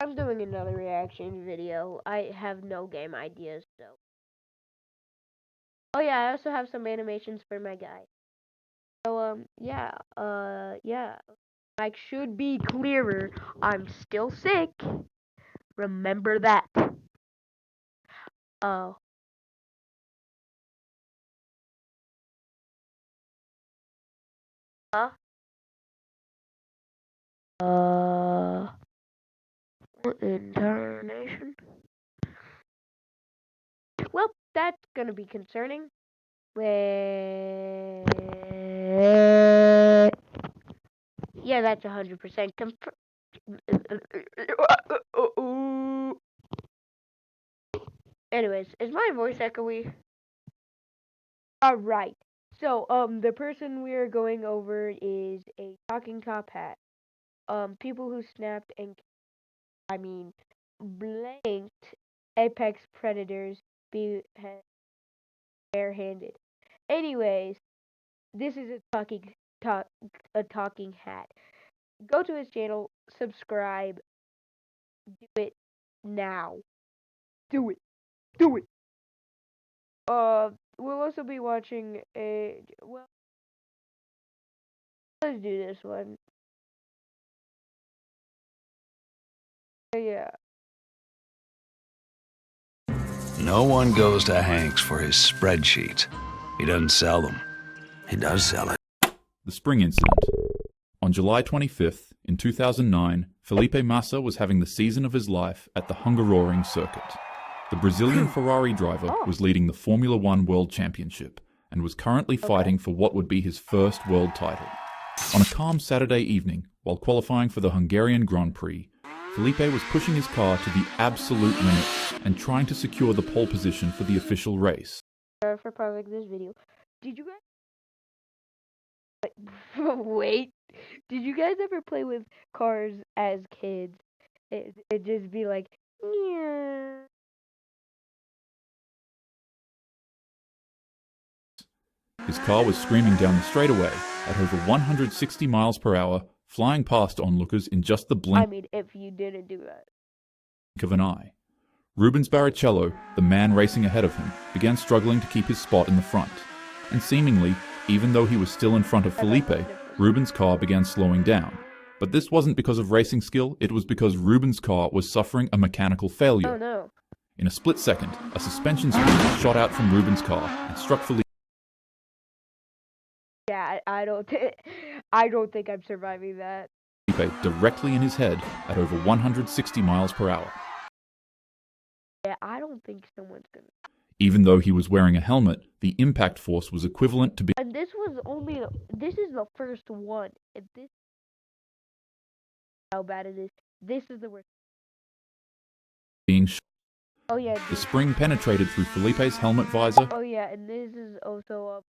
I'm doing another reaction video. I have no game ideas, so. Oh yeah, I also have some animations for my guy. So yeah. Mic should be clearer. I'm still sick. Remember that. Uh, uh, uh, Internation. Well, that's gonna be concerning. Wait. Yeah, that's 100% confirmed. Anyways, is my voice echoey? Alright. So, the person we are going over is a talking top hat. People who snapped and, blanked apex predators be barehanded. Anyways, this is a talking hat. Go to his channel, subscribe, do it now. Do it. Do it. We'll also be watching let's do this one. Yeah. No one goes to Hank's for his spreadsheets. He doesn't sell them. He does sell it. The Spring Incident. On July 25th, in 2009, Felipe Massa was having the season of his life at the Hungaroring circuit. The Brazilian Ferrari driver was leading the Formula One World Championship and was currently fighting for what would be his first world title. On a calm Saturday evening, while qualifying for the Hungarian Grand Prix, Felipe was pushing his car to the absolute limit and trying to secure the pole position for the official race. For pausing this video, did you guys wait? Did you guys ever play with cars as kids? It just be like, yeah. His car was screaming down the straightaway at over 160 miles per hour, flying past onlookers in just the blink if you didn't do that. Of an eye. Rubens Barrichello, the man racing ahead of him, began struggling to keep his spot in the front. And seemingly, even though he was still in front of Felipe, Rubens' car began slowing down. But this wasn't because of racing skill, it was because Rubens' car was suffering a mechanical failure. Oh no. In a split second, a suspension spring shot out from Rubens' car and struck Felipe. Yeah, I don't think I'm surviving that. Directly in his head at over 160 miles per hour. Yeah, I don't think someone's gonna. Even though he was wearing a helmet, the impact force was equivalent to And this is the first one. And this, how bad it is. This is the worst. being shot. Oh yeah. The spring penetrated through Felipe's helmet visor. Oh yeah, and this is also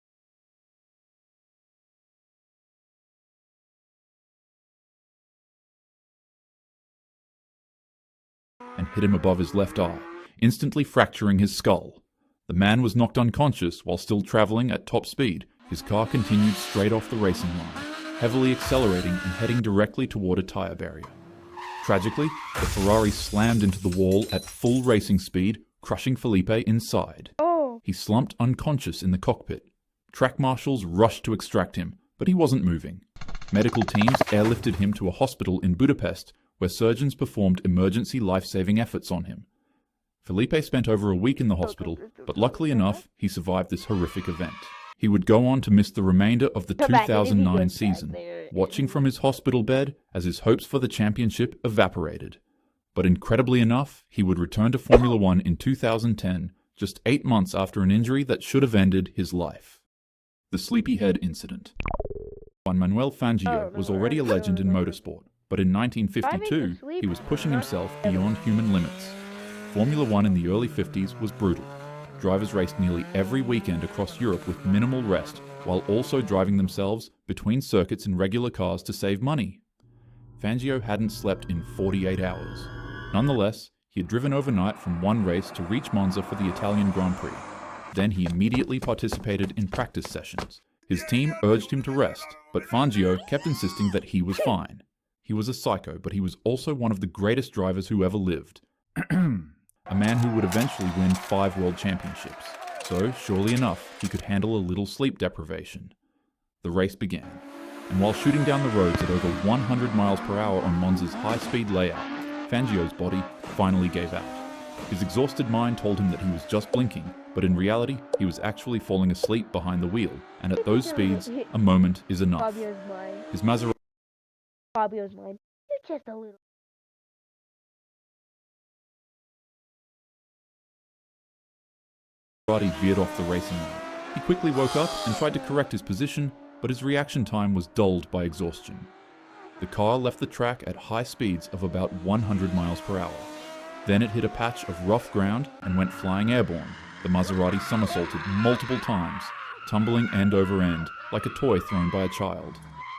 and hit him above his left eye, instantly fracturing his skull. The man was knocked unconscious while still traveling at top speed. His car continued straight off the racing line, heavily accelerating and heading directly toward a tire barrier. Tragically, the Ferrari slammed into the wall at full racing speed, crushing Felipe inside. Oh. He slumped unconscious in the cockpit. Track marshals rushed to extract him, but he wasn't moving. Medical teams airlifted him to a hospital in Budapest, where surgeons performed emergency life-saving efforts on him. Felipe spent over a week in the hospital, but luckily enough, he survived this horrific event. He would go on to miss the remainder of the 2009 season, watching from his hospital bed as his hopes for the championship evaporated. But incredibly enough, he would return to Formula One in 2010, just 8 months after an injury that should have ended his life. The Sleepyhead Incident. Juan Manuel Fangio was already a legend in motorsport, but in 1952, he was pushing himself beyond human limits. Formula One in the early 50s was brutal. Drivers raced nearly every weekend across Europe with minimal rest, while also driving themselves between circuits in regular cars to save money. Fangio hadn't slept in 48 hours. Nonetheless, he had driven overnight from one race to reach Monza for the Italian Grand Prix. Then he immediately participated in practice sessions. His team urged him to rest, but Fangio kept insisting that he was fine. He was a psycho, but he was also one of the greatest drivers who ever lived. A man who would eventually win 5 world championships. So, surely enough, he could handle a little sleep deprivation. The race began, and while shooting down the roads at over 100 miles per hour on Monza's high-speed layout, Fangio's body finally gave out. His exhausted mind told him that he was just blinking, but in reality, he was actually falling asleep behind the wheel, and at those speeds, a moment is enough. Fabio's mine. His Maserati Fabio's mine. You're just a little. veered off the racing line. He quickly woke up and tried to correct his position, but his reaction time was dulled by exhaustion. The car left the track at high speeds of about 100 miles per hour. Then it hit a patch of rough ground and went flying airborne. The Maserati somersaulted multiple times, tumbling end over end, like a toy thrown by a child.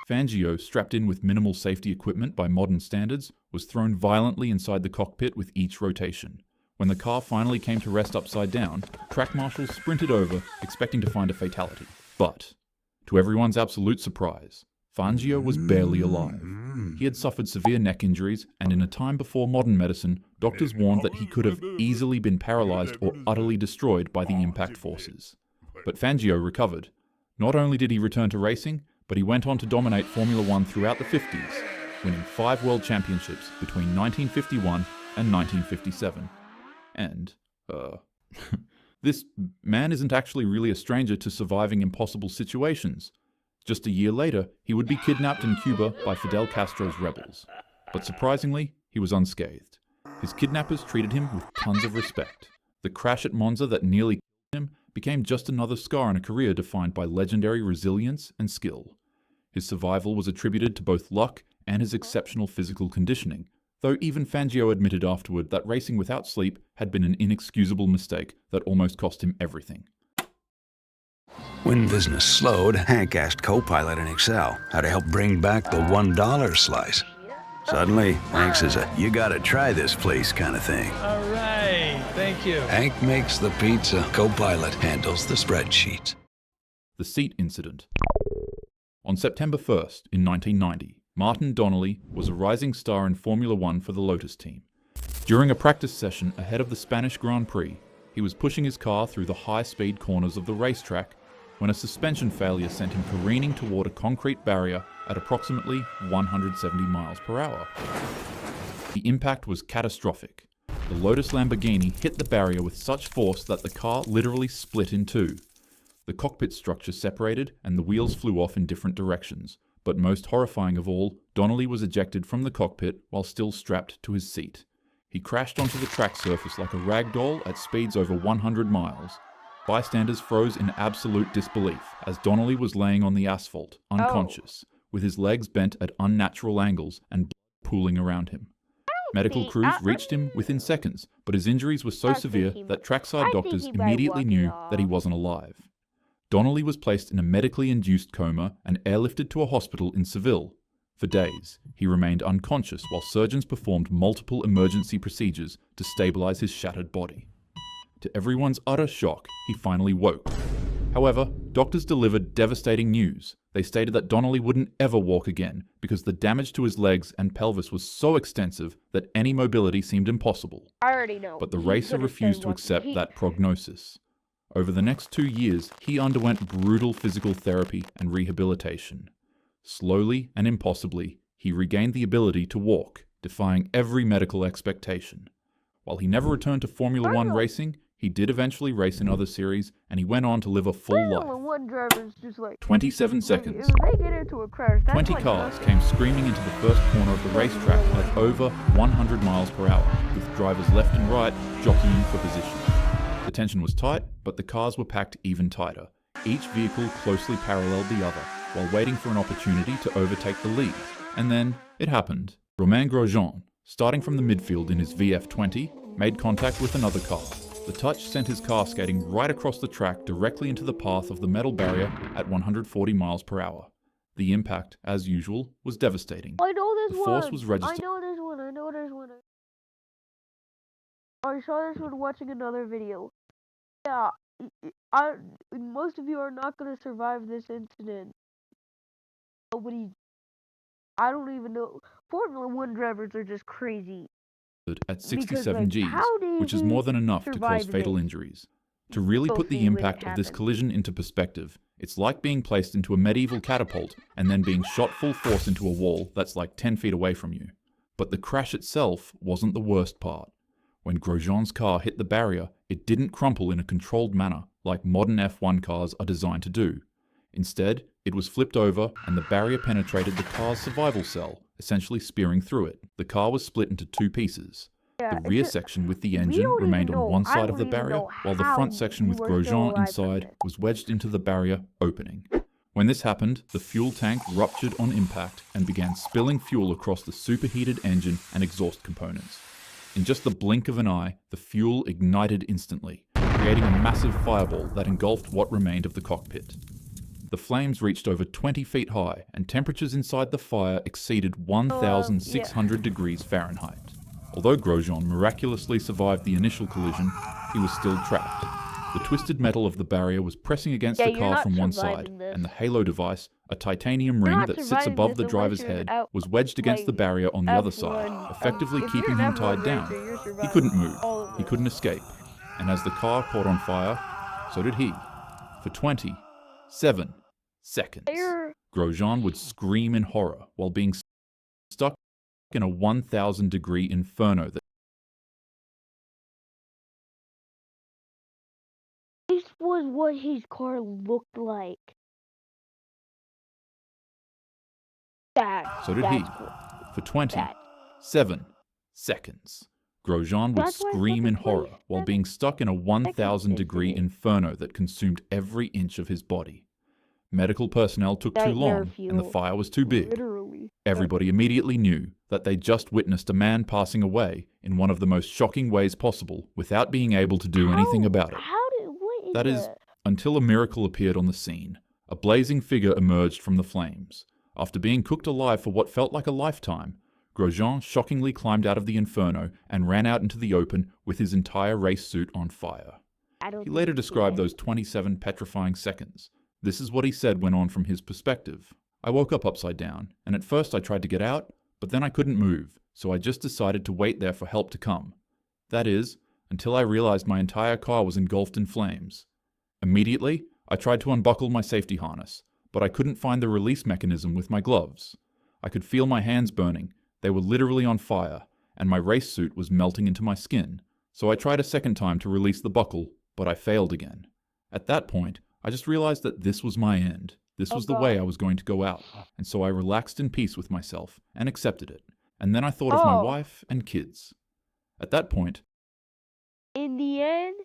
Fangio, strapped in with minimal safety equipment by modern standards, was thrown violently inside the cockpit with each rotation. When the car finally came to rest upside down, track marshals sprinted over, expecting to find a fatality. But, to everyone's absolute surprise, Fangio was barely alive. He had suffered severe neck injuries, and in a time before modern medicine, doctors warned that he could have easily been paralyzed or utterly destroyed by the impact forces. But Fangio recovered. Not only did he return to racing, but he went on to dominate Formula One throughout the 50s, winning 5 world championships between 1951 and 1957. And, this man isn't actually really a stranger to surviving impossible situations. Just a year later, he would be kidnapped in Cuba by Fidel Castro's rebels. But surprisingly, he was unscathed. His kidnappers treated him with tons of respect. The crash at Monza that nearly killed him became just another scar in a career defined by legendary resilience and skill. His survival was attributed to both luck and his exceptional physical conditioning, though even Fangio admitted afterward that racing without sleep had been an inexcusable mistake that almost cost him everything. When business slowed, Hank asked co-pilot in Excel how to help bring back the $1 slice. Suddenly, Hank says you gotta try this place kind of thing. All right, thank you. Hank makes the pizza, co-pilot handles the spreadsheet. The seat incident. On September 1st, in 1990, Martin Donnelly was a rising star in Formula One for the Lotus team. During a practice session ahead of the Spanish Grand Prix, he was pushing his car through the high-speed corners of the racetrack when a suspension failure sent him careening toward a concrete barrier at approximately 170 miles per hour. The impact was catastrophic. The Lotus Lamborghini hit the barrier with such force that the car literally split in two. The cockpit structure separated and the wheels flew off in different directions. But most horrifying of all, Donnelly was ejected from the cockpit while still strapped to his seat. He crashed onto the track surface like a rag doll at speeds over 100 miles. Bystanders froze in absolute disbelief as Donnelly was laying on the asphalt, unconscious, with his legs bent at unnatural angles and blood pooling around him. Medical crews reached him within seconds, but his injuries were so severe that trackside doctors immediately knew that he wasn't alive. Donnelly was placed in a medically induced coma and airlifted to a hospital in Seville. For days, he remained unconscious while surgeons performed multiple emergency procedures to stabilize his shattered body. To everyone's utter shock, he finally woke. However, doctors delivered devastating news. They stated that Donnelly wouldn't ever walk again because the damage to his legs and pelvis was so extensive that any mobility seemed impossible. I already know. But the racer refused to accept that prognosis. Over the next 2 years, he underwent brutal physical therapy and rehabilitation. Slowly and impossibly, he regained the ability to walk, defying every medical expectation. While he never returned to Formula One racing, he did eventually race in other series, and he went on to live a full life. One driver's just like 27 seconds. If they get into a crash, that's 20 like cars came screaming into the first corner of the racetrack at over 100 miles per hour, with drivers left and right jockeying for position. The tension was tight, but the cars were packed even tighter. Each vehicle closely paralleled the other, while waiting for an opportunity to overtake the lead. And then, it happened. Romain Grosjean, starting from the midfield in his VF20, made contact with another car. The touch sent his car skating right across the track directly into the path of the metal barrier at 140 miles per hour. The impact, as usual, was devastating. I know this The force was registered. I know this one. I saw this one watching another video. Yeah, most of you are not going to survive this incident. Nobody I don't even know. Formula One drivers are just crazy at because, 67 like, Gs, how did which is more he than enough to cause survive fatal this? injuries. To really We'll put the see when it impact of this happens. collision into perspective, it's like being placed into a medieval catapult and then being shot full force into a wall that's like 10 feet away from you. But the crash itself wasn't the worst part. When Grosjean's car hit the barrier, it didn't crumple in a controlled manner like modern F1 cars are designed to do. Instead, it was flipped over and the barrier penetrated the car's survival cell, essentially spearing through it. The car was split into two pieces. Yeah, The rear section with the we engine don't remained even on know. one I side of don't the even barrier, know while the how front section you with are still Grosjean alive from inside this. was wedged into the barrier opening. When this happened, the fuel tank ruptured on impact and began spilling fuel across the superheated engine and exhaust components. In just the blink of an eye, the fuel ignited instantly, creating a massive fireball that engulfed what remained of the cockpit. The flames reached over 20 feet high, and temperatures inside the fire exceeded 1,600 degrees Fahrenheit. Although Grosjean miraculously survived the initial collision, he was still trapped. The twisted metal of the barrier was pressing against Yeah, the you're car not from one side, surviving this. and the halo device, a titanium You're ring not that sits surviving above this the unless driver's you're an head, F, was wedged against the like barrier on the other side, F1. effectively If keeping you're an him F1 tied down. racer, you're He surviving couldn't move, all of he this. couldn't escape, and as the car caught on fire, so did he. For 27 seconds, They're- Grosjean would scream in horror while being stuck in a 1,000-degree inferno that This was what his car looked like. so did he. That's cool. For That. 27 seconds, Grosjean would That's why it's scream only in horror while being 27 stuck in a seconds, 1,000-degree isn't it? inferno that consumed every inch of his body. Medical personnel took too Nightmare long, and the fuel. fire was too big. Literally. Everybody immediately knew that they just witnessed a man passing away in one of the most shocking ways possible without being able to do anything about it. What is That is, that? until a miracle appeared on the scene. A blazing figure emerged from the flames. After being cooked alive for what felt like a lifetime, Grosjean shockingly climbed out of the inferno and ran out into the open with his entire race suit on fire. I don't He think later he described can. those 27 petrifying seconds. This is what he said went on from his perspective. I woke up upside down, and at first I tried to get out, but then I couldn't move, so I just decided to wait there for help to come. That is, until I realized my entire car was engulfed in flames. Immediately, I tried to unbuckle my safety harness, but I couldn't find the release mechanism with my gloves. I could feel my hands burning, they were literally on fire, and my race suit was melting into my skin, so I tried a second time to release the buckle, but I failed again. At that point, I just realized that this was my end. This Oh, was the way I God. was going to go out, and so I relaxed in peace with myself and accepted it. And then I thought of my Oh, wife and kids. At that point, in the end,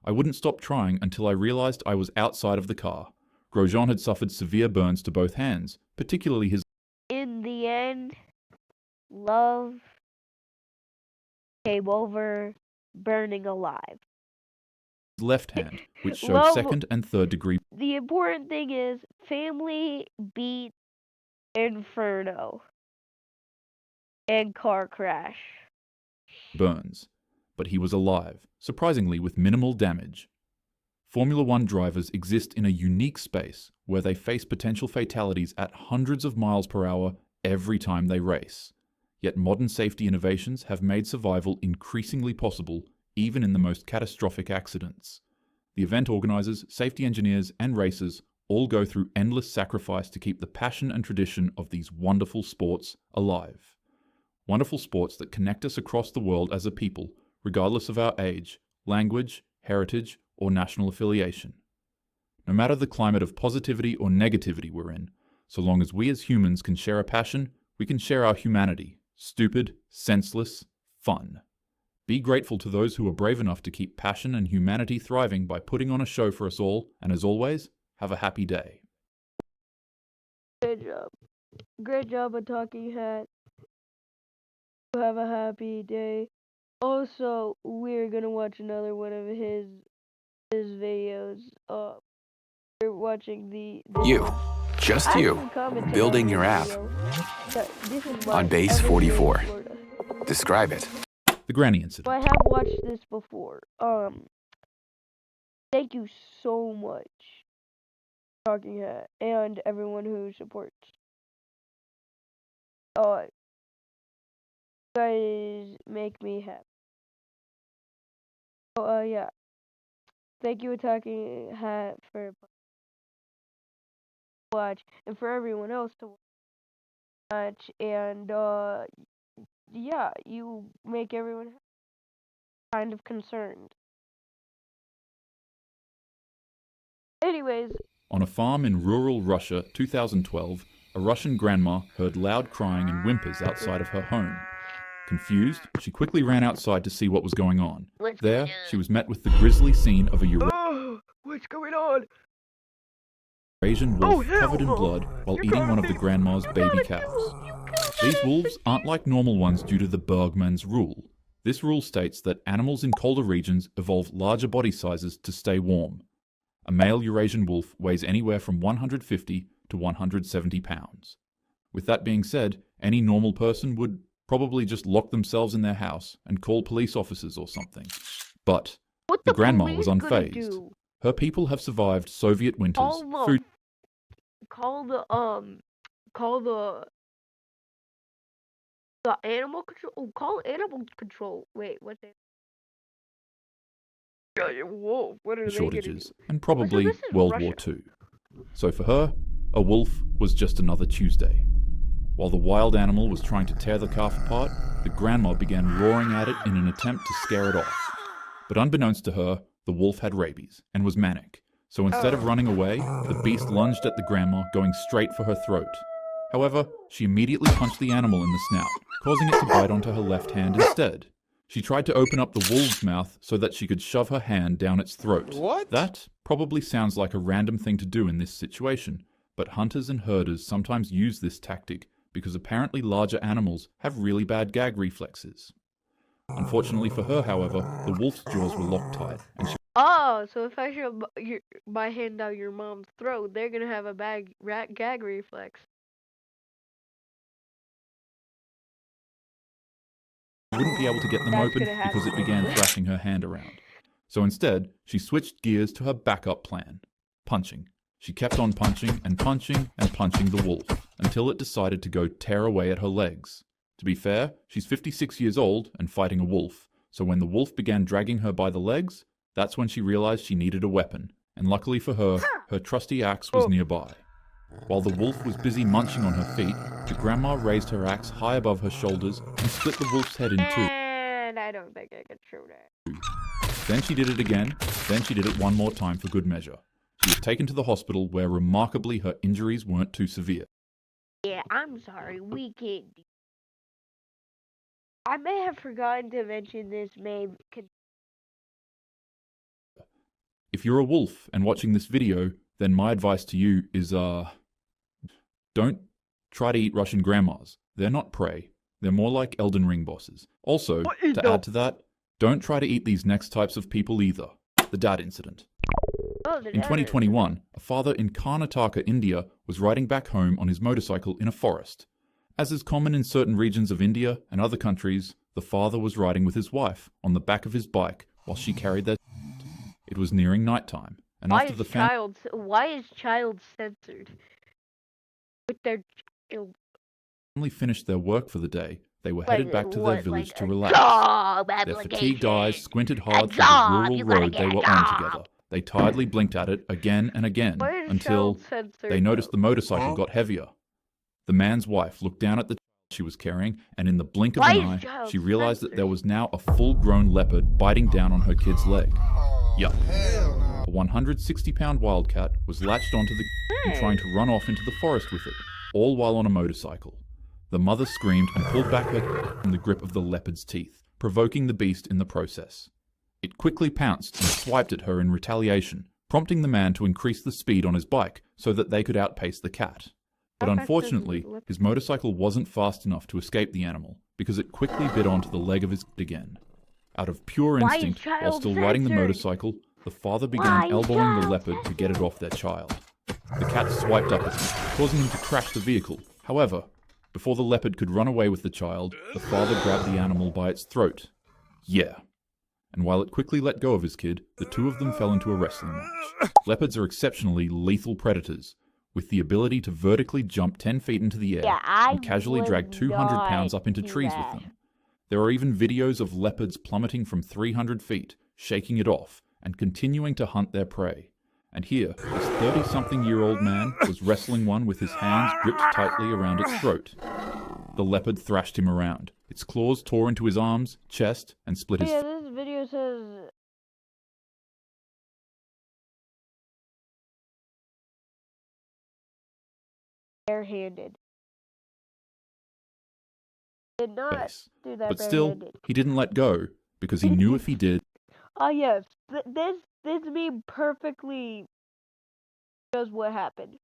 I wouldn't stop trying until I realized I was outside of the car. Grosjean had suffered severe burns to both hands, particularly his love came over burning alive. left hand, which showed Love, second and third degree the important thing is family beat Inferno and car crash. burns, but he was alive, surprisingly with minimal damage. Formula One drivers exist in a unique space where they face potential fatalities at hundreds of miles per hour every time they race. Yet modern safety innovations have made survival increasingly possible even in the most catastrophic accidents. The event organizers, safety engineers, and racers all go through endless sacrifice to keep the passion and tradition of these wonderful sports alive. Wonderful sports that connect us across the world as a people, regardless of our age, language, heritage, or national affiliation. No matter the climate of positivity or negativity we're in, so long as we as humans can share a passion, we can share our humanity. Stupid, senseless, fun. Be grateful to those who are brave enough to keep passion and humanity thriving by putting on a show for us all, and as always, have a happy day. Good job. Great job on Talking Hat. Have a happy day. Also, we're gonna watch another one of his videos. We're watching You, one. just I you, actually commented building on your this app video. This is on mine. base I live here in 44. Florida. Describe it. The Granny So Incident. I have watched this before. Thank you so much, Talking Hat, and everyone who supports. you guys make me happy. Yeah. Thank you, Talking Hat, for watch, and for everyone else to watch. And yeah, you make everyone kind of concerned. Anyways, On a farm in rural Russia, 2012, a Russian grandma heard loud crying and whimpers outside of her home. Confused, she quickly ran outside to see what was going on. There, she was met with the grisly scene of a what's going on? Eurasian wolf covered in blood while eating one of the grandma's baby cows. These wolves aren't like normal ones due to the Bergmann's rule. This rule states that animals in colder regions evolve larger body sizes to stay warm. A male Eurasian wolf weighs anywhere from 150 to 170 pounds. With that being said, any normal person would probably just lock themselves in their house and call police officers or something. But the grandma was unfazed. Her people have survived Soviet winters, food... Call the animal control. Oh, call animal control. Wait, what's it? Wolf. What are shortages, they and probably so this is World Russia. War II. So for her, a wolf was just another Tuesday. While the wild animal was trying to tear the calf apart, the grandma began roaring at it in an attempt to scare it off. But unbeknownst to her, the wolf had rabies and was manic. So instead of running away, the beast lunged at the grandma, going straight for her throat. However, she immediately punched the animal in the snout, causing it to bite onto her left hand instead. She tried to open up the wolf's mouth so that she could shove her hand down its throat. What? That probably sounds like a random thing to do in this situation, but hunters and herders sometimes use this tactic because apparently larger animals have really bad gag reflexes. Unfortunately for her, however, the wolf's jaws were locked tight, and she So if I shove my hand down your mom's throat, they're gonna have a bad gag reflex. wouldn't be able to get them That's open gonna happen. because it began thrashing her hand around. So instead, she switched gears to her backup plan, punching. She kept on punching and punching and punching the wolf until it decided to go tear away at her legs. To be fair, she's 56 years old and fighting a wolf, so when the wolf began dragging her by the legs, that's when she realized she needed a weapon, and luckily for her, her trusty axe was nearby. While the wolf was busy munching on her feet, the grandma raised her axe high above her shoulders and split the wolf's head in two. And I don't think I can show that. Then she did it again, then she did it one more time for good measure. She was taken to the hospital where remarkably her injuries weren't too severe. Yeah, I'm sorry, we can't do. I may have forgotten to mention this, If you're a wolf and watching this video, then my advice to you is, don't try to eat Russian grandmas. They're not prey. They're more like Elden Ring bosses. Also, to add to that, don't try to eat these next types of people either. The dad incident. In 2021, a father in Karnataka, India, was riding back home on his motorcycle in a forest. As is common in certain regions of India and other countries, the father was riding with his wife on the back of his bike while she carried their child. It was nearing nighttime, and why after the why is child censored? With their family finished their work for the day, they were headed back to their village to relax. Their fatigued eyes squinted hard through the rural road they were on together. They tiredly blinked at it again and again until they noticed the motorcycle got heavier. The man's wife looked down at the child she was carrying, and in the blink of an eye, she realized that there was now a full-grown leopard biting down on her kid's leg. Yuck. A 160-pound wildcat was latched onto the and trying to run off into the forest with it, all while on a motorcycle. The mother screamed and pulled back her kid from the grip of the leopard's teeth, provoking the beast in the process. It quickly pounced and swiped at her in retaliation, prompting the man to increase the speed on his bike so that they could outpace the cat. But unfortunately, his motorcycle wasn't fast enough to escape the animal because it quickly bit onto the leg of his kid again. Out of pure instinct, while still riding the motorcycle, the father began elbowing the leopard to get it off their child. The cat swiped up at him, causing him to crash the vehicle. However, before the leopard could run away with the child, the father grabbed the animal by its throat. Yeah. And while it quickly let go of his kid, the two of them fell into a wrestling match. Leopards are exceptionally lethal predators, with the ability to vertically jump 10 feet into the air Yeah, I and casually would drag 200 pounds not up into do trees that. with them. There are even videos of leopards plummeting from 300 feet, shaking it off, and continuing to hunt their prey. And here, this 30-something-year-old man was wrestling one with his hands gripped tightly around its throat. The leopard thrashed him around. Its claws tore into his arms, chest, and split his... Yeah, this video says... barehanded. Did not face. do that But still, barehanded. he didn't let go, because he knew if he did... Oh yes, this meme perfectly shows what happened.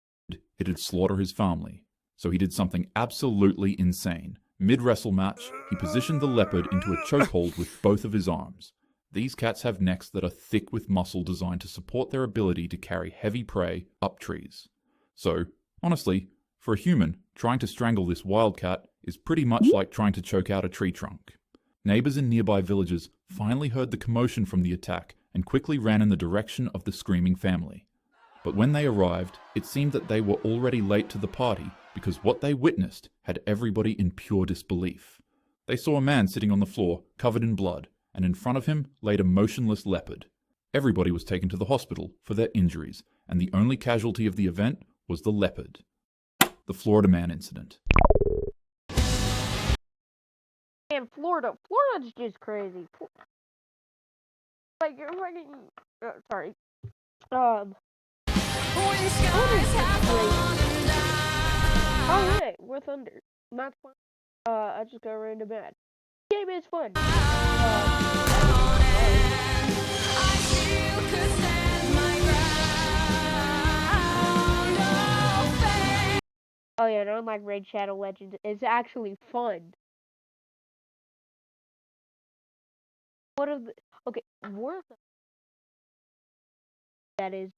it'd slaughter his family. So he did something absolutely insane. Mid-wrestle match, he positioned the leopard into a chokehold with both of his arms. These cats have necks that are thick with muscle designed to support their ability to carry heavy prey up trees. So, honestly, for a human, trying to strangle this wildcat is pretty much like trying to choke out a tree trunk. Neighbors in nearby villages finally heard the commotion from the attack and quickly ran in the direction of the screaming family. But when they arrived, it seemed that they were already late to the party because what they witnessed had everybody in pure disbelief. They saw a man sitting on the floor, covered in blood, and in front of him laid a motionless leopard. Everybody was taken to the hospital for their injuries, and the only casualty of the event was the leopard. The Florida Man incident. And Florida's just crazy. Like, you're fucking... sorry. Oh, hey, we're Thunder. Not fun. I just got random bad. Game is fun. Oh yeah, I don't like Raid Shadow Legends. It's actually fun. What are the... Okay, worth that is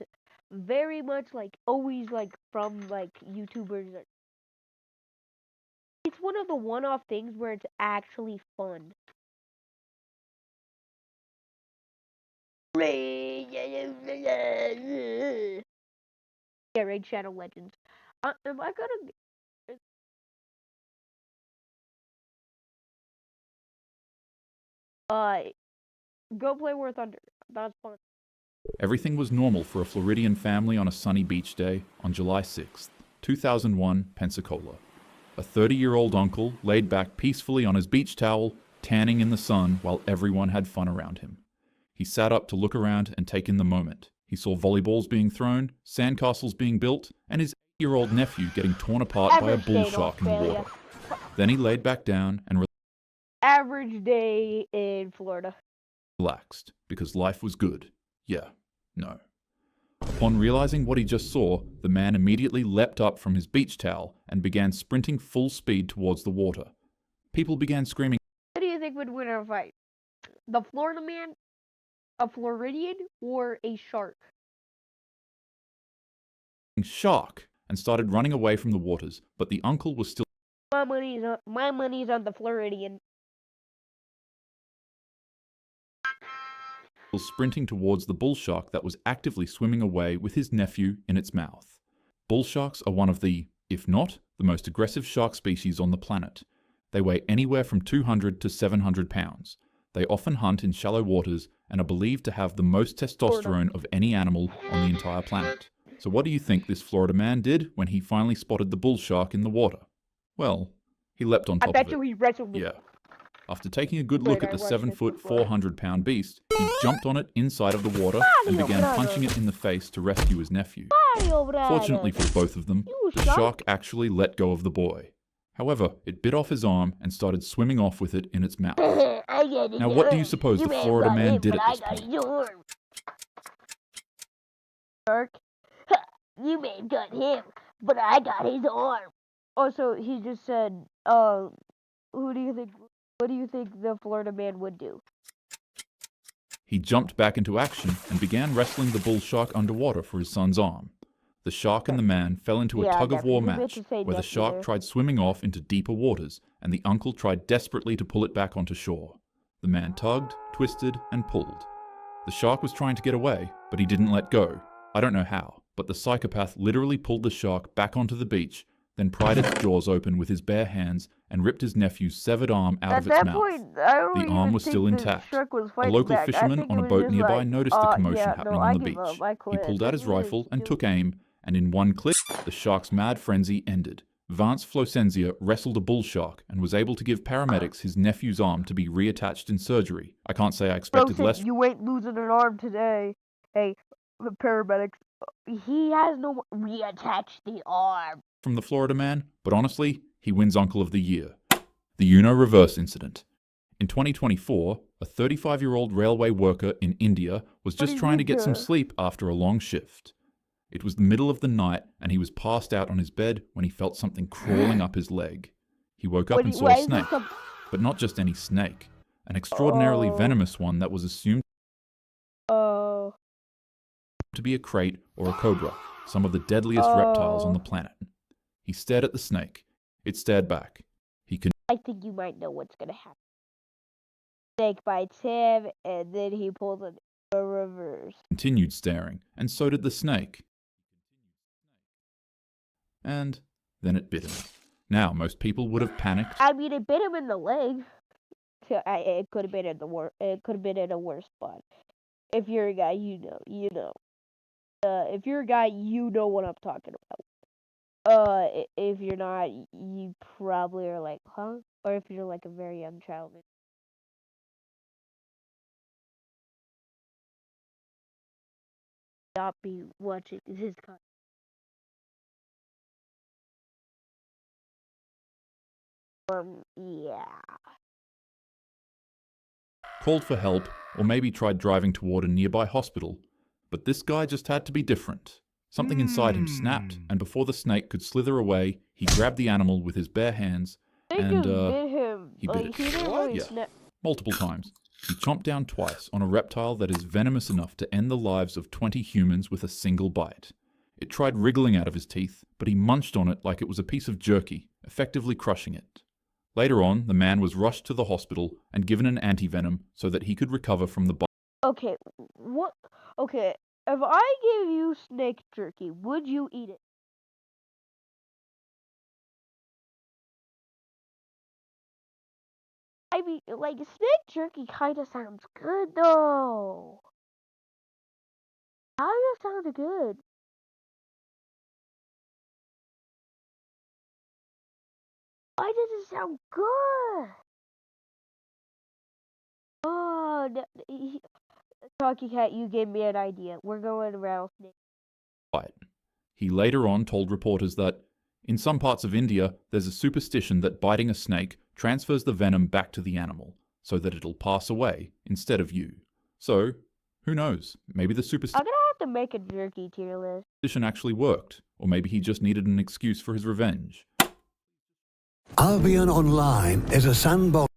very much like always like from like YouTubers. It's one of the one-off things where it's actually fun. Yeah, Raid Shadow Legends. Am I gonna... go play War Thunder. That's fun. Everything was normal for a Floridian family on a sunny beach day on July 6th, 2001, Pensacola. A 30-year-old uncle laid back peacefully on his beach towel, tanning in the sun while everyone had fun around him. He sat up to look around and take in the moment. He saw volleyballs being thrown, sandcastles being built, and his 8-year-old nephew getting torn apart by a bull shark in the water. Then he laid back down and average day in Florida. Relaxed, because life was good. Yeah, no. Upon realizing what he just saw, the man immediately leapt up from his beach towel and began sprinting full speed towards the water. People began screaming, What do you think would win a fight? The Florida man, a Floridian, or a shark? "Shark!" and started running away from the waters, but the uncle was still My money's on the Floridian. sprinting towards the bull shark that was actively swimming away with his nephew in its mouth. Bull sharks are one of the, if not, the most aggressive shark species on the planet. They weigh anywhere from 200 to 700 pounds. They often hunt in shallow waters and are believed to have the most testosterone of any animal on the entire planet. So what do you think this Florida man did when he finally spotted the bull shark in the water? Well, he leapt on top of it. I bet you he wrestled me. Yeah. After taking a good look at the 7-foot, 400-pound beast, he jumped on it inside of the water and began punching it in the face to rescue his nephew. Fortunately for both of them, the shark actually let go of the boy. However, it bit off his arm and started swimming off with it in its mouth. Now what do you suppose the Florida man did at this point? Shark, you may have got him, but I got his arm. Also, he just said, what do you think the Florida man would do? He jumped back into action and began wrestling the bull shark underwater for his son's arm. The shark and the man fell into a tug-of-war match where the shark tried swimming off into deeper waters and the uncle tried desperately to pull it back onto shore. The man tugged, twisted, and pulled. The shark was trying to get away, but he didn't let go. I don't know how. but the psychopath literally pulled the shark back onto the beach, then pried its jaws open with his bare hands and ripped his nephew's severed arm out of its mouth. The arm was still intact. A local fisherman on a boat nearby noticed the commotion happening on the beach. He pulled out his rifle and took aim, and in one click, the shark's mad frenzy ended. Vance Flosenzia wrestled a bull shark and was able to give paramedics his nephew's arm to be reattached in surgery. I can't say I expected less. You ain't losing an arm today. Hey, the paramedics. He has no reattach the arm. From the Florida man, but honestly, he wins Uncle of the Year. The Uno reverse incident. In 2024, a 35-year-old railway worker in India was just trying to get some sleep after a long shift. It was the middle of the night, and he was passed out on his bed when he felt something crawling up his leg. He woke up and saw a snake, but not just any snake, an extraordinarily venomous one that was assumed to be a crate or a cobra, some of the deadliest reptiles on the planet. He stared at the snake. It stared back. I think you might know what's gonna happen. Snake bites him, and then he pulls a reverse. Continued staring, and so did the snake. And then it bit him. Now, most people would have panicked. I mean, it bit him in the leg. It could have been in It could have been in a worse spot. If you're a guy, you know. If you're a guy, you know what I'm talking about. If you're not, you probably are like, huh? Or if you're like a very young child. Not be watching his content. Yeah. Called for help, or maybe tried driving toward a nearby hospital. But this guy just had to be different. Something inside him snapped, and before the snake could slither away, he grabbed the animal with his bare hands, and bit him. He bit it. Multiple times. He chomped down twice on a reptile that is venomous enough to end the lives of 20 humans with a single bite. It tried wriggling out of his teeth, but he munched on it like it was a piece of jerky, effectively crushing it. Later on, the man was rushed to the hospital and given an antivenom so that he could recover from the bite. Okay, what? Okay, if I gave you snake jerky, would you eat it? I mean, like, snake jerky kind of sounds good, though. How does it sound good? Why does it sound good? Oh, no, Talking Cat, you gave me an idea. We're going around snake. He later on told reporters that, in some parts of India, there's a superstition that biting a snake transfers the venom back to the animal, so that it'll pass away instead of you. So, who knows? Maybe the superstition I'm gonna have to make a jerky tier list. Actually worked, or maybe he just needed an excuse for his revenge. Albion Online is a sandbox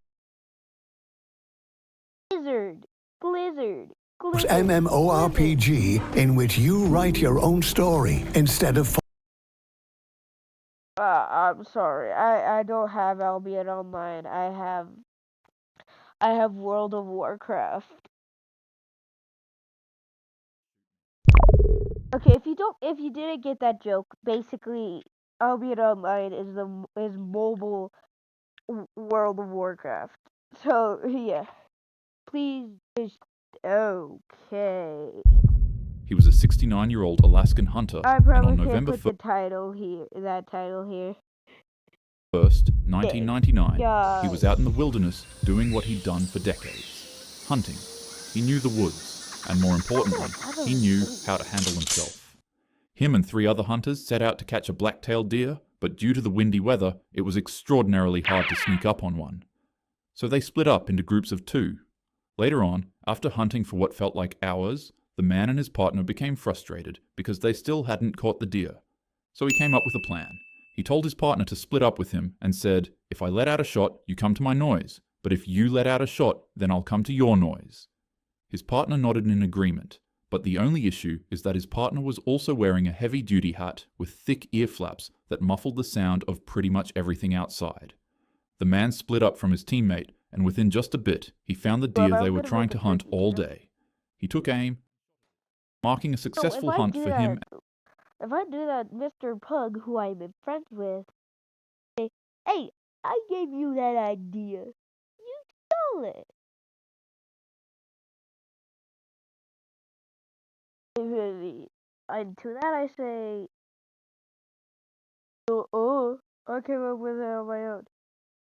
Blizzard. MMORPG in which you write your own story instead of... I'm sorry. I don't have Albion Online. I have World of Warcraft. Okay, if you didn't get that joke, basically Albion Online is mobile World of Warcraft. So yeah, please just okay. He was a 69-year-old Alaskan hunter, I and probably on can't November put the title here. That title here. 1st, 1999, Yeah. he was out in the wilderness doing what he'd done for decades: hunting. He knew the woods, and more importantly, he knew how to handle himself. Him and 3 other hunters set out to catch a black-tailed deer, but due to the windy weather, it was extraordinarily hard to sneak up on one. So they split up into groups of 2. Later on, after hunting for what felt like hours, the man and his partner became frustrated because they still hadn't caught the deer. So he came up with a plan. He told his partner to split up with him and said, "If I let out a shot, you come to my noise, but if you let out a shot, then I'll come to your noise." His partner nodded in agreement, but the only issue is that his partner was also wearing a heavy-duty hat with thick ear flaps that muffled the sound of pretty much everything outside. The man split up from his teammate, and within just a bit, he found the deer they were trying to hunt all day. He took aim, marking a successful hunt for him. If I do that, Mr. Pug, who I'm friends with, say, "Hey, I gave you that idea. You stole it." And to that I say, I came up with it on my own.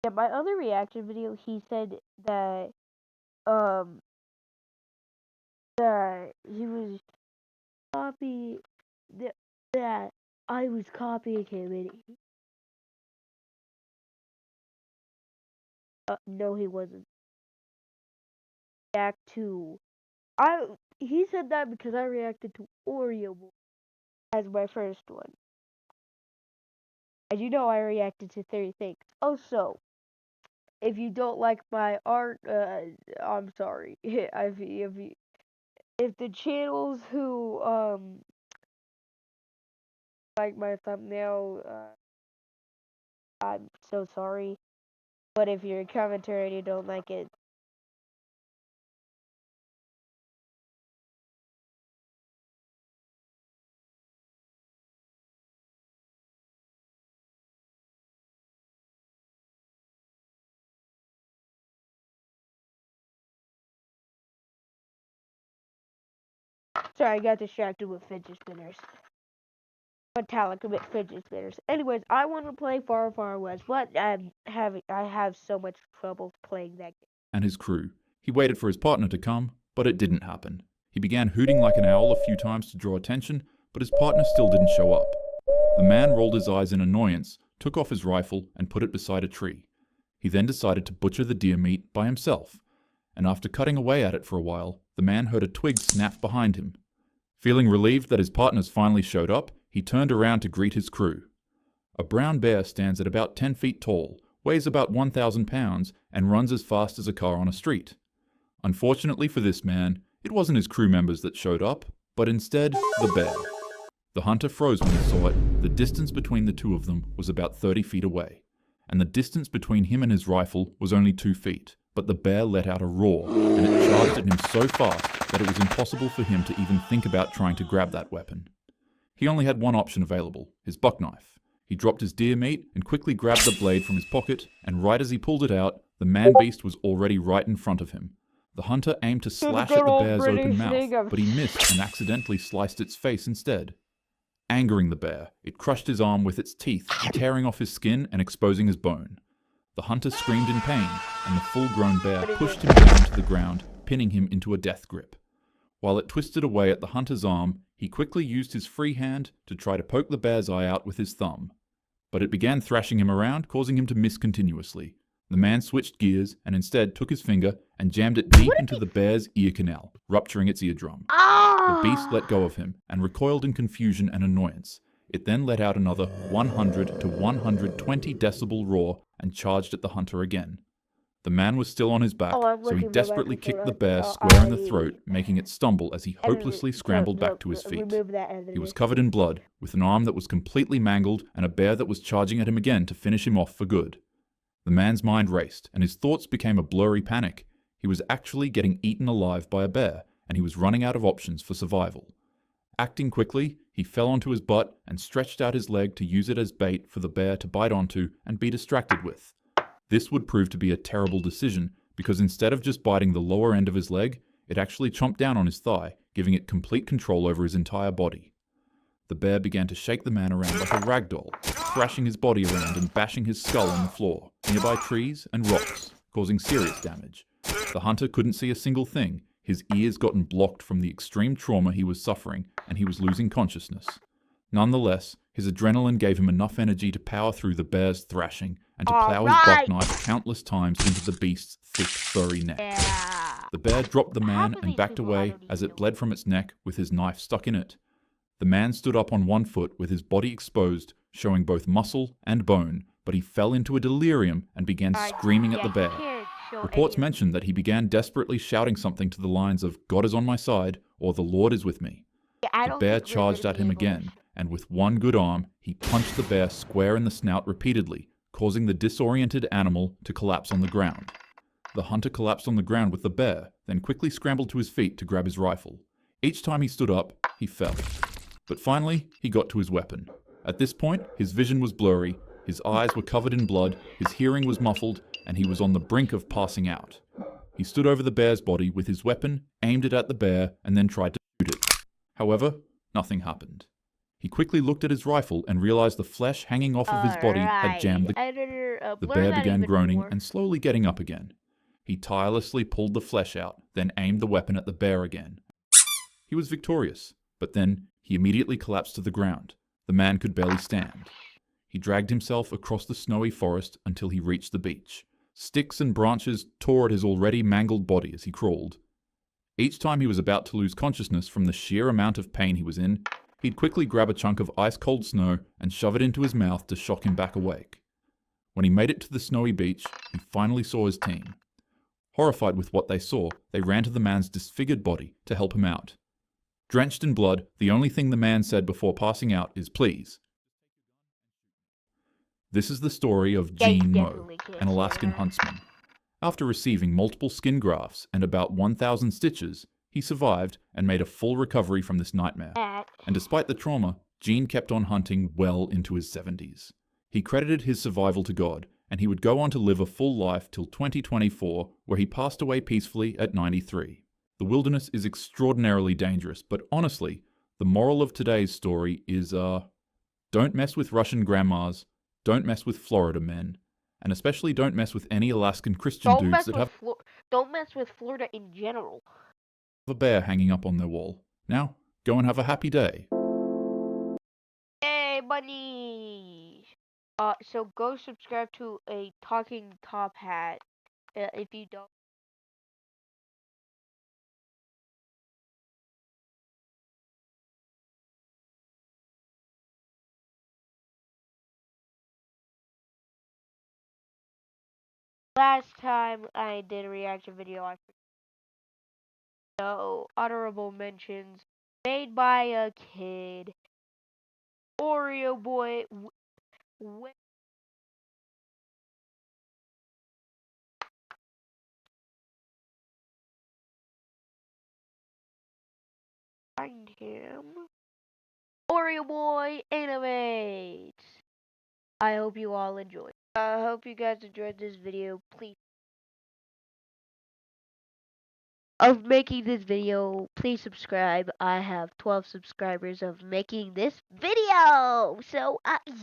Yeah, my other reaction video, he said that um that he was copy that that I was copying him, and no, he wasn't. React to I he said that because I reacted to Oreo as my first one. As you know, I reacted to 30 things. Also, if you don't like my art, I'm sorry. If the channels who like my thumbnail, I'm so sorry. But if you're a commenter and you don't like it, sorry, I got distracted with fidget spinners. Metallic with fidget spinners. Anyways, I want to play Far Far West, but I have so much trouble playing that game. And his crew. He waited for his partner to come, but it didn't happen. He began hooting like an owl a few times to draw attention, but his partner still didn't show up. The man rolled his eyes in annoyance, took off his rifle, and put it beside a tree. He then decided to butcher the deer meat by himself, and after cutting away at it for a while, the man heard a twig snap behind him. Feeling relieved that his partners finally showed up, he turned around to greet his crew. A brown bear stands at about 10 feet tall, weighs about 1,000 pounds, and runs as fast as a car on a street. Unfortunately for this man, it wasn't his crew members that showed up, but instead, the bear. The hunter froze when he saw it. The distance between the two of them was about 30 feet away, and the distance between him and his rifle was only 2 feet. But the bear let out a roar, and it charged at him so fast that it was impossible for him to even think about trying to grab that weapon. He only had one option available, his buck knife. He dropped his deer meat and quickly grabbed the blade from his pocket, and right as he pulled it out, the man-beast was already right in front of him. The hunter aimed to slash at the bear's open mouth, but he missed and accidentally sliced its face instead. Angering the bear, it crushed his arm with its teeth, tearing off his skin and exposing his bone. The hunter screamed in pain, and the full-grown bear pushed him down to the ground, pinning him into a death grip. While it twisted away at the hunter's arm, he quickly used his free hand to try to poke the bear's eye out with his thumb. But it began thrashing him around, causing him to miss continuously. The man switched gears and instead took his finger and jammed it deep into the bear's ear canal, rupturing its eardrum. The beast let go of him and recoiled in confusion and annoyance. It then let out another 100 to 120 decibel roar and charged at the hunter again. The man was still on his back, so he desperately kicked the bear square in the throat, making it stumble as he hopelessly scrambled back to his feet. He was covered in blood, with an arm that was completely mangled and a bear that was charging at him again to finish him off for good. The man's mind raced, and his thoughts became a blurry panic. He was actually getting eaten alive by a bear, and he was running out of options for survival. Acting quickly, he fell onto his butt and stretched out his leg to use it as bait for the bear to bite onto and be distracted with. This would prove to be a terrible decision, because instead of just biting the lower end of his leg, it actually chomped down on his thigh, giving it complete control over his entire body. The bear began to shake the man around like a rag doll, thrashing his body around and bashing his skull on the floor, nearby trees and rocks, causing serious damage. The hunter couldn't see a single thing. His ears gotten blocked from the extreme trauma he was suffering, and he was losing consciousness. Nonetheless, his adrenaline gave him enough energy to power through the bear's thrashing and to plow his buck knife countless times into the beast's thick, furry neck. The bear dropped the man and backed away as it bled from its neck with his knife stuck in it. The man stood up on one foot with his body exposed, showing both muscle and bone, but he fell into a delirium and began screaming at the bear. Reports mentioned that he began desperately shouting something to the lines of "God is on my side" or "The Lord is with me." The bear charged at him again, and with one good arm, he punched the bear square in the snout repeatedly, causing the disoriented animal to collapse on the ground. The hunter collapsed on the ground with the bear, then quickly scrambled to his feet to grab his rifle. Each time he stood up, he fell. But finally, he got to his weapon. At this point, his vision was blurry, his eyes were covered in blood, his hearing was muffled, and he was on the brink of passing out. He stood over the bear's body with his weapon, aimed it at the bear, and then tried to shoot it. However, nothing happened. He quickly looked at his rifle and realized the flesh hanging off of his body had jammed the bear began groaning and slowly getting up again. He tirelessly pulled the flesh out, then aimed the weapon at the bear again. He was victorious, but then he immediately collapsed to the ground. The man could barely stand. He dragged himself across the snowy forest until he reached the beach. Sticks and branches tore at his already mangled body as he crawled. Each time he was about to lose consciousness from the sheer amount of pain he was in, he'd quickly grab a chunk of ice-cold snow and shove it into his mouth to shock him back awake. When he made it to the snowy beach, he finally saw his team. Horrified with what they saw, they ran to the man's disfigured body to help him out. Drenched in blood, the only thing the man said before passing out is "please." This is the story of Gene Moe, an Alaskan huntsman. After receiving multiple skin grafts and about 1,000 stitches, he survived and made a full recovery from this nightmare. And despite the trauma, Gene kept on hunting well into his 70s. He credited his survival to God, and he would go on to live a full life till 2024, where he passed away peacefully at 93. The wilderness is extraordinarily dangerous, but honestly, the moral of today's story is, don't mess with Russian grandmas, don't mess with Florida men, and especially don't mess with any Alaskan Christian dudes that have don't mess with Florida in general. A bear hanging up on their wall. Now, go and have a happy day. Hey, buddy! So go subscribe to a talking top hat. If you don't. Last time I did a reaction video, I so honorable mentions made by a kid. Oreo boy. Find him. Oreo boy animates. I hope you all enjoyed. I hope you guys enjoyed this video. Please. Of making this video, please subscribe. I have 12 subscribers of making this video. So,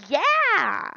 yeah.